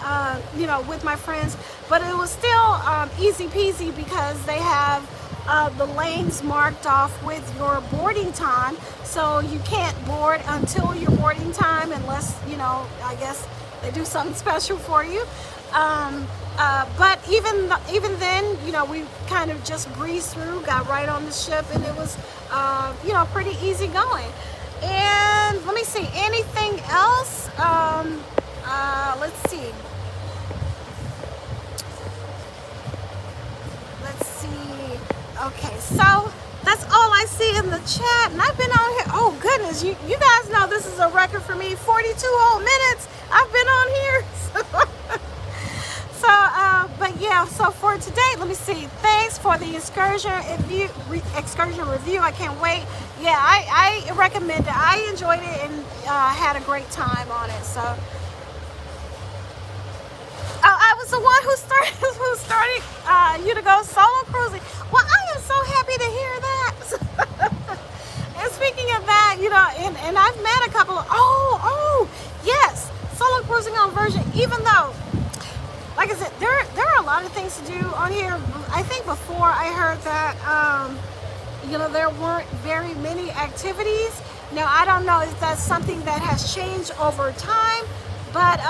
you know, with my friends. But it was still easy peasy because they have the lanes marked off with your boarding time. So you can't board until your boarding time unless, you know, I guess they do something special for you. But even then, you know, we kind of just breezed through, got right on the ship, and it was, you know, pretty easy going. And let me see, anything else? Let's see. Okay, so that's all I see in the chat, and I've been on here. Oh goodness, you guys know this is a record for me. 42 whole minutes I've been on here. But yeah, so for today, let me see. Thanks for the excursion review. I can't wait. Yeah, I recommend it. I enjoyed it and had a great time on it. So I was the one who started you to go solo cruising. Well, I am so happy to hear that. And speaking of that, you know, and I've met a couple of, oh yes, solo cruising on Virgin. Even though, like I said, there are a lot of things to do on here. I think before I heard that, you know, there weren't very many activities. Now, I don't know if that's something that has changed over time, but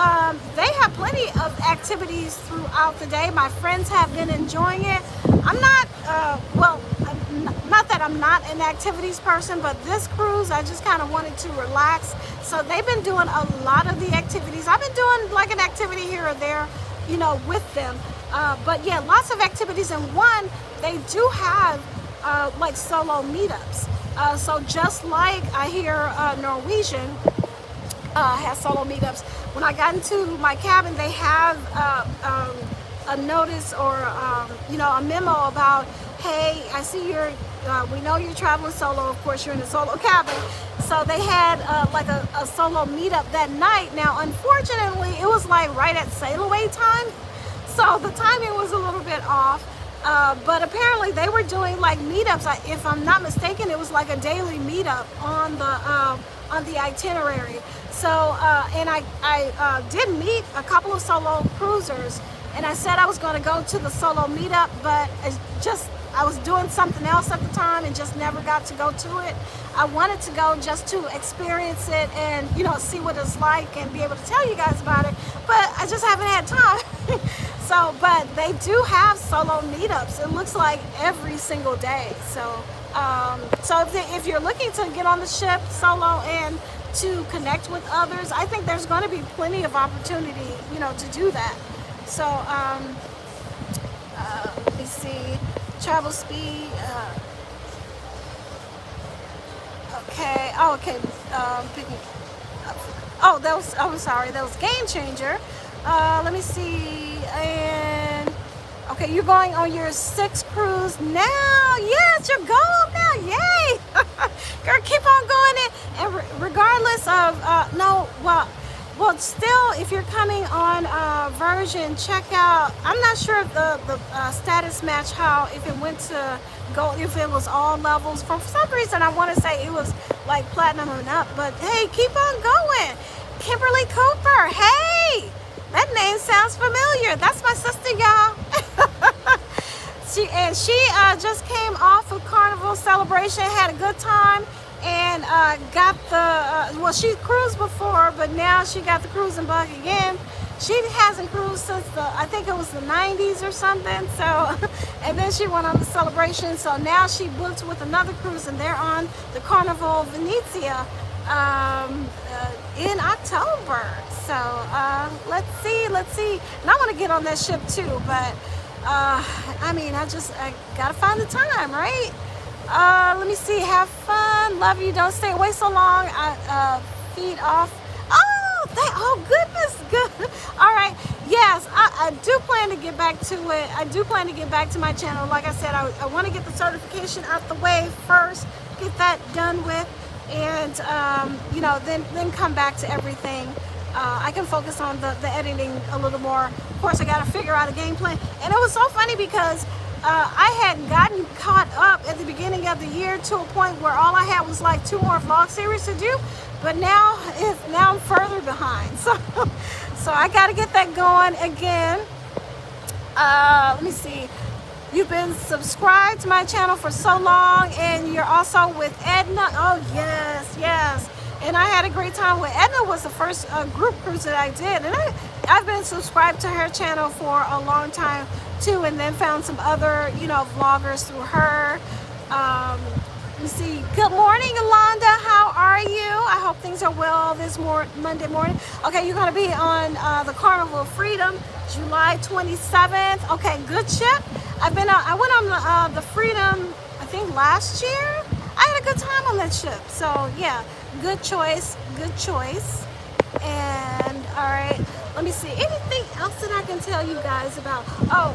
they have plenty of activities throughout the day. My friends have been enjoying it. I'm not, well, not that I'm not an activities person, but this cruise, I just kind of wanted to relax. So they've been doing a lot of the activities. I've been doing like an activity here or there, you know, with them. But yeah, lots of activities. And one, they do have like solo meetups. So just like I hear Norwegian has solo meetups, when I got into my cabin, they have a notice or, you know, a memo about, hey, I see you're, we know you're traveling solo. Of course, you're in a solo cabin. So they had like a solo meetup that night. Now, unfortunately, it was like right at sail away time. So the timing was a little bit off. But apparently they were doing like meetups. If I'm not mistaken, it was like a daily meetup on the itinerary. So, and I did meet a couple of solo cruisers, and I said I was going to go to the solo meetup, but I was doing something else at the time and just never got to go to it. I wanted to go just to experience it and, you know, see what it's like and be able to tell you guys about it, but I just haven't had time. So, but they do have solo meetups. It looks like every single day. So, if you're looking to get on the ship solo and to connect with others, I think there's going to be plenty of opportunity, you know, to do that. So, let me see, travel speed. Okay. Oh, okay. Oh, that was. Oh, I'm sorry. That was Game Changer. Let me see. And okay, you're going on your 6th cruise now. Yes, you're going now. Yay! Girl, keep on going in. And regardless of well, still, if you're coming on version, check out. I'm not sure if the status match how if it went to go if it was all levels. For some reason, I want to say it was like platinum and up. But hey, keep on going. Kimberly Cooper. Hey, that name sounds familiar. That's my sister, y'all. She just came off of Carnival celebration, had a good time, and got the well, she cruised before, but now she got the cruising bug again. She hasn't cruised since I think it was the 90s or something. So, and then she went on the celebration. So now she booked with another cruise, and they're on the Carnival Venezia in October. So let's see. And I want to get on that ship too, but I mean, I gotta find the time, right? Let me see. Have fun. Love you. Don't stay away so long. Feed off. Oh goodness, good. All right. Yes, I do plan to get back to it. I do plan to get back to my channel. Like I said, I want to get the certification out the way first, get that done with, and you know, then come back to everything. I can focus on the editing a little more. Of course, I got to figure out a game plan. And it was so funny because I had gotten caught up at the beginning of the year to a point where all I had was like 2 more vlog series to do. But now I'm further behind. So I got to get that going again. Let me see. You've been subscribed to my channel for so long, and you're also with Edna. Oh, yes. And I had a great time with Edna. Was the first group cruise that I did, and I've been subscribed to her channel for a long time too, and then found some other, you know, vloggers through her. Let me see. Good morning, Yolanda. How are you? I hope things are well this Monday morning. Okay, you're going to be on the Carnival of Freedom, July 27th. Okay, good ship. I went on the Freedom, I think last year. I had a good time on that ship. So yeah, good choice. And all right, let me see. Anything else that I can tell you guys about? Oh,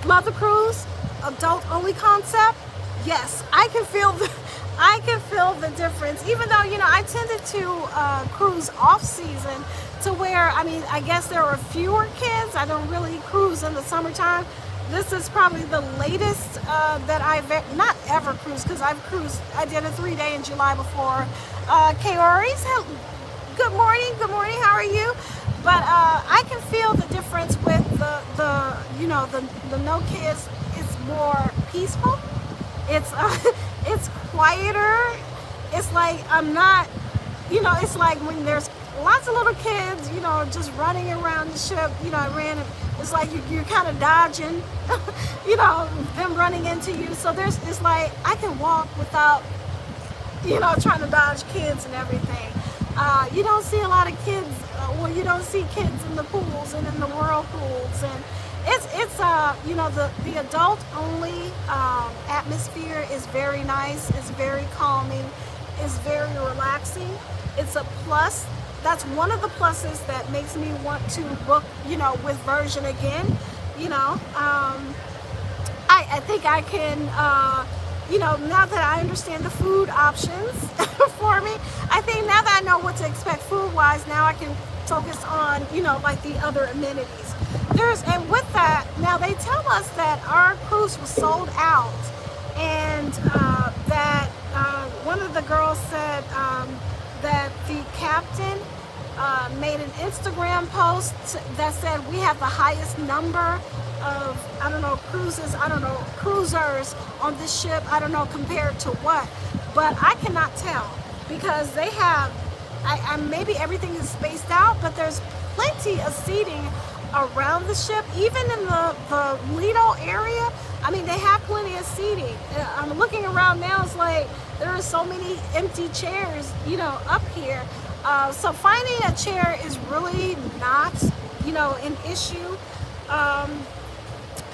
Mother Cruise, adult only concept. Yes, I can feel the difference. Even though, you know, I tended to cruise off season to where, I mean, I guess there are fewer kids. I don't really cruise in the summertime. This is probably the latest that I've not ever cruised, because I've cruised. I did a 3-day in July before. Kaori's, good morning. How are you? But I can feel the difference with the you know, the no kids. It's more peaceful. It's quieter. It's like I'm not, you know, it's like when there's lots of little kids, you know, just running around the ship, you know, it's like you're kind of dodging, you know, them running into you. So it's like I can walk without, you know, trying to dodge kids and everything. You don't see a lot of kids, well, you don't see kids in the pools and in the whirlpools, and it's you know, the adult only atmosphere is very nice. It's very calming. It's very relaxing. It's a plus. That's one of the pluses that makes me want to book, you know, with version again. You know, I think I can, you know, now that I understand the food options for me, I think now that I know what to expect food-wise, now I can focus on, you know, like the other amenities. And with that, now they tell us that our cruise was sold out, and that one of the girls said that the captain made an Instagram post that said we have the highest number of, I don't know, cruisers on this ship. I don't know compared to what, but I cannot tell because they have, maybe everything is spaced out, but there's plenty of seating around the ship, even in the Lido area. I mean, they have plenty of seating. I'm looking around now, it's like there are so many empty chairs, you know, up here. So finding a chair is really not, you know, an issue.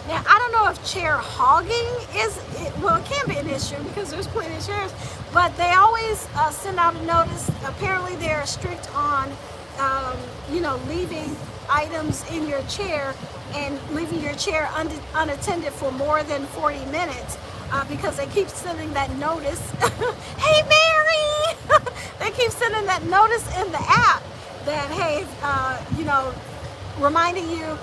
Now, I don't know if chair hogging well, it can be an issue because there's plenty of chairs, but they always send out a notice. Apparently they're strict on, you know, leaving items in your chair and leaving your chair unattended for more than 40 minutes because they keep sending that notice. Hey, Mary! They keep sending that notice in the app that, hey, you know, reminding you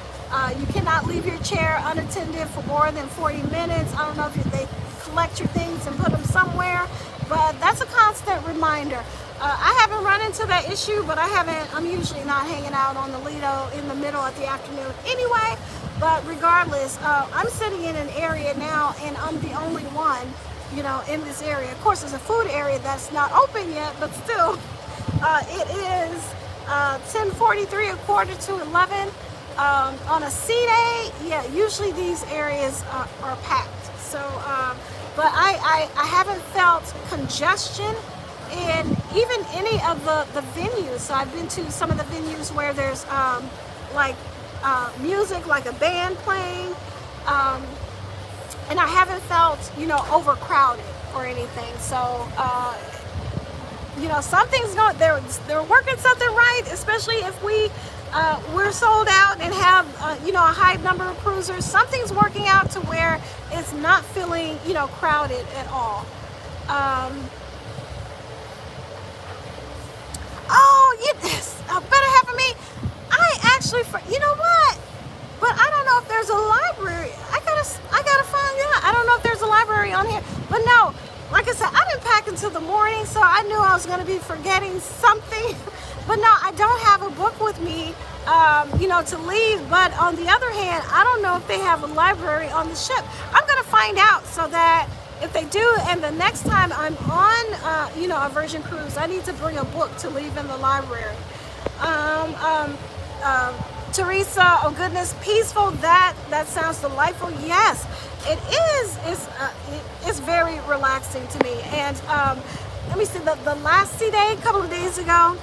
you cannot leave your chair unattended for more than 40 minutes. I don't know if they collect your things and put them somewhere, but that's a constant reminder. I haven't run into that issue, but I'm usually not hanging out on the Lido in the middle of the afternoon anyway. But regardless, I'm sitting in an area now and I'm the only one, you know, in this area. Of course, there's a food area that's not open yet, but still, it is 10:43, 10:45. On a sea day, yeah, usually these areas are packed. So, but I haven't felt congestion in even any of the venues. So I've been to some of the venues where there's like music, like a band playing, and I haven't felt, you know, overcrowded or anything. So, you know, something's going, they're working something right, especially if we're sold out and have, you know, a high number of cruisers. Something's working out to where it's not feeling, you know, crowded at all. Oh, yes, better half of me. I actually, you know what? But I don't know if there's a library. I gotta find out. I don't know if there's a library on here. But no, like I said, I didn't pack until the morning, so I knew I was gonna be forgetting something. But no, I don't have a book with me, you know, to leave. But on the other hand, I don't know if they have a library on the ship. I'm gonna find out so that if they do, and the next time I'm on, you know, a Virgin cruise, I need to bring a book to leave in the library. Teresa, oh goodness, peaceful. That sounds delightful. Yes, it is. It's very relaxing to me. And let me see. The last sea day, a couple of days ago,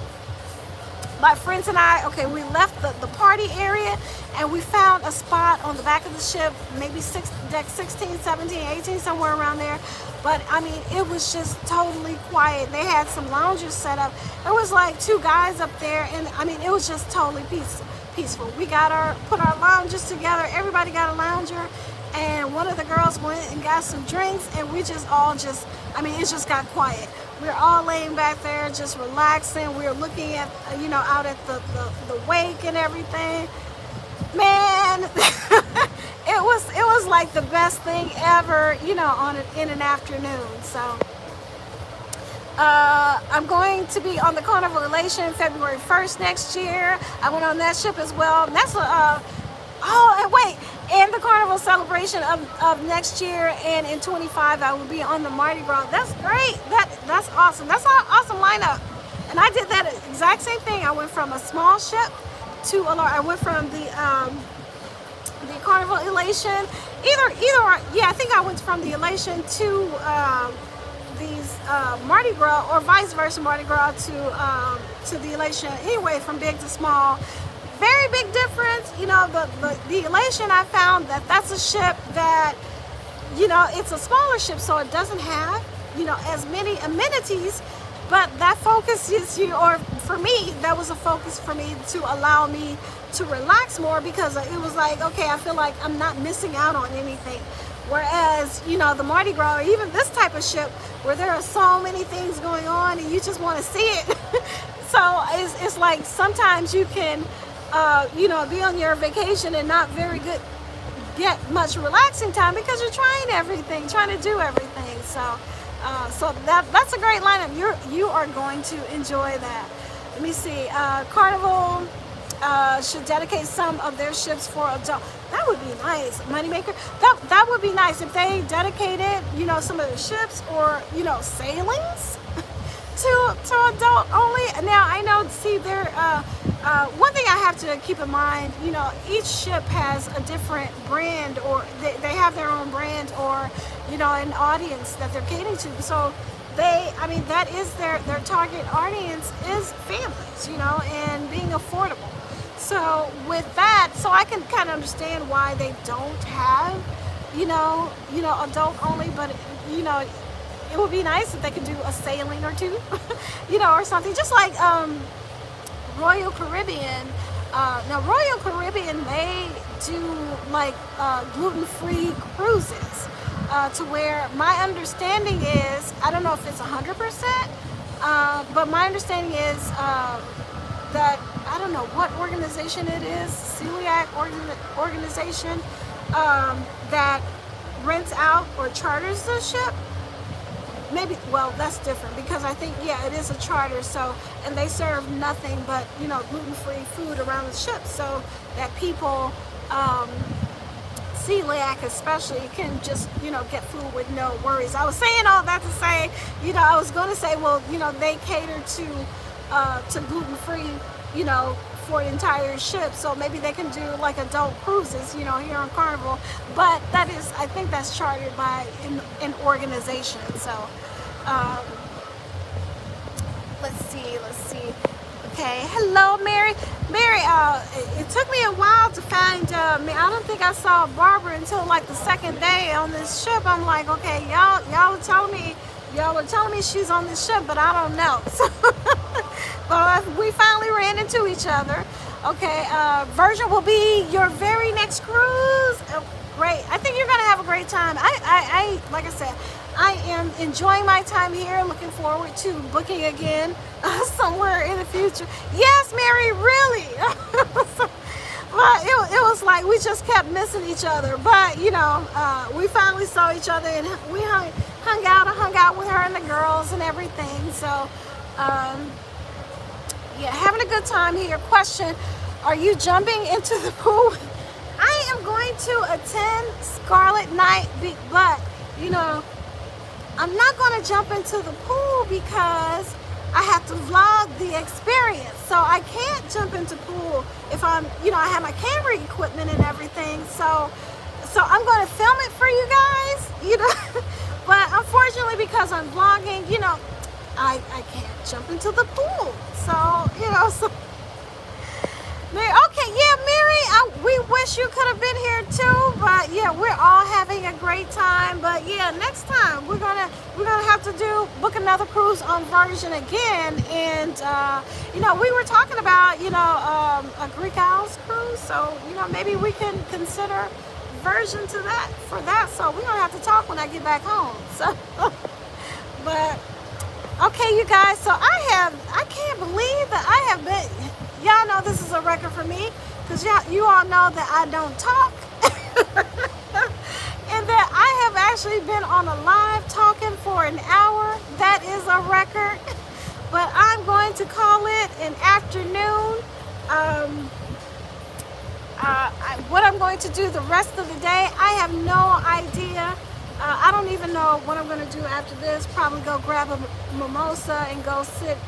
my friends and I, okay, we left the party area and we found a spot on the back of the ship, maybe deck 16, 17, 18, somewhere around there. But I mean, it was just totally quiet. They had some lounges set up. There was like 2 guys up there, and I mean, it was just totally peaceful. We put our lounges together. Everybody got a lounger, and one of the girls went and got some drinks, and we just all I mean, it just got quiet. We're all laying back there, just relaxing. We're looking at, you know, out at the wake and everything. Man, it was like the best thing ever, you know, in an afternoon. So I'm going to be on the Carnival Elation February 1st next year. I went on that ship as well. And that's and the Carnival celebration of next year, and in 25 I will be on the Mardi Gras. That's great. That's awesome. That's an awesome lineup. And I did that exact same thing. I went from a small ship to a large. I went from the Carnival Elation. I think I went from the Elation to these Mardi Gras, or vice versa, Mardi Gras to the Elation. Anyway, from big to small. Very big difference. You know, the Elation, I found that's a ship that, you know, it's a smaller ship, so it doesn't have, you know, as many amenities, but that focuses you, or for me, that was a focus for me to allow me to relax more, because it was like, okay, I feel like I'm not missing out on anything. Whereas, you know, the Mardi Gras, or even this type of ship where there are so many things going on and you just want to see it. So it's like sometimes you can, you know, be on your vacation and not get much relaxing time because you're trying to do everything. So So that's a great lineup. You are going to enjoy that. Let me see. Carnival should dedicate some of their ships for adult. That would be nice. Moneymaker. That would be nice if they dedicated, you know, some of their ships or, you know, sailings to adult only. Now I know. See, there. One thing I have to keep in mind, you know, each ship has a different brand, or they have their own brand, or, you know, an audience that they're catering to. So I mean, that is their target audience is families, you know, and being affordable. So with that, so I can kind of understand why they don't have, you know, adult only, but, you know, it would be nice if they could do a sailing or two, you know, or something. Just like Royal Caribbean. Now Royal Caribbean, they do like gluten-free cruises. To where my understanding is, I don't know if it's 100%, but my understanding is that, I don't know what organization it is, celiac organization, that rents out or charters the ship. Maybe, well, that's different, because I think, yeah, it is a charter, so, and they serve nothing but, you know, gluten-free food around the ship, so that people, celiac especially, can just, you know, get food with no worries. I was saying all that to say, you know, I was going to say, well, you know, they cater to gluten-free, you know, for the entire ship, so maybe they can do like adult cruises, you know, here on Carnival. But that is, I think that's chartered by an organization. So let's see. Okay, hello, Mary. It took me a while to find me. I don't think I saw Barbara until like the second day on this ship. I'm like, okay, y'all were telling me she's on this ship, but I don't know. So, but we finally ran into each other. Okay, Virgin will be your very next cruise. Great. I think you're gonna have a great time. I like I said, I am enjoying my time here. Looking forward to booking again somewhere in the future. Yes, Mary, really. Well, it was like we just kept missing each other. But, you know, we finally saw each other, and we hung out with her and the girls and everything. So, yeah, having a good time here. Question, are you jumping into the pool? I am going to attend Scarlet night, but, you know, I'm not going to jump into the pool because I have to vlog the experience. So I can't jump into pool if I'm, you know, I have my camera equipment and everything. So I'm going to film it for you guys, you know. But unfortunately, because I'm vlogging, you know, I can't jump into the pool. So, you know, so. Okay, yeah, Mary, we wish you could have been here too, but yeah, we're all having a great time. But yeah, next time we're gonna have to book another cruise on Virgin again. And you know, we were talking about, you know, a Greek Isles cruise, so, you know, maybe we can consider Virgin for that. So we're gonna have to talk when I get back home. So, but okay, you guys, so I can't believe that I have been. Y'all know this is a record for me, because you all know that I don't talk. And that I have actually been on a live talking for an hour. That is a record. But I'm going to call it an afternoon. What I'm going to do the rest of the day, I have no idea. I don't even know what I'm going to do after this. Probably go grab a mimosa and go sit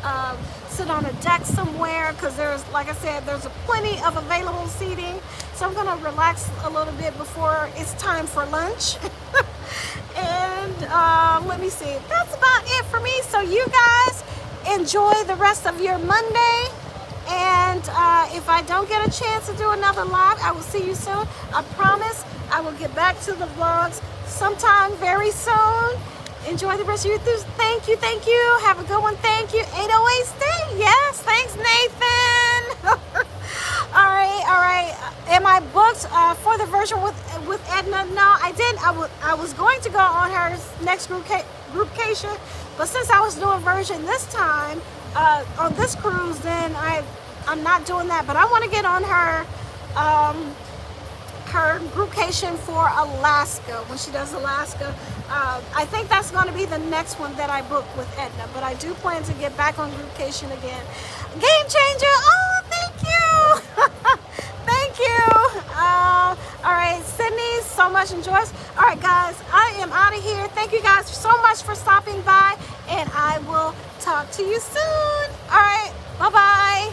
on a deck somewhere, because there's, like I said, there's plenty of available seating. So I'm going to relax a little bit before it's time for lunch. And let me see. That's about it for me. So you guys enjoy the rest of your Monday. And if I don't get a chance to do another live, I will see you soon. I promise I will get back to the vlogs sometime very soon. Enjoy the rest of your Tuesday. Thank you. Have a good one. Thank you. 808 stay. Yes, thanks, Nathan. All right. Am I booked for the Virgin with Edna? No, I didn't. I was going to go on her next groupcation, but since I was doing Virgin this time on this cruise, then I'm not doing that. But I want to get on her her groupcation for Alaska when she does Alaska. I think that's going to be the next one that I book with Edna, but I do plan to get back on groupcation again. Game changer! Oh, thank you! Thank you! All right, Sydney, so much and Joyce. All right, guys, I am out of here. Thank you guys so much for stopping by, and I will talk to you soon. All right, bye-bye.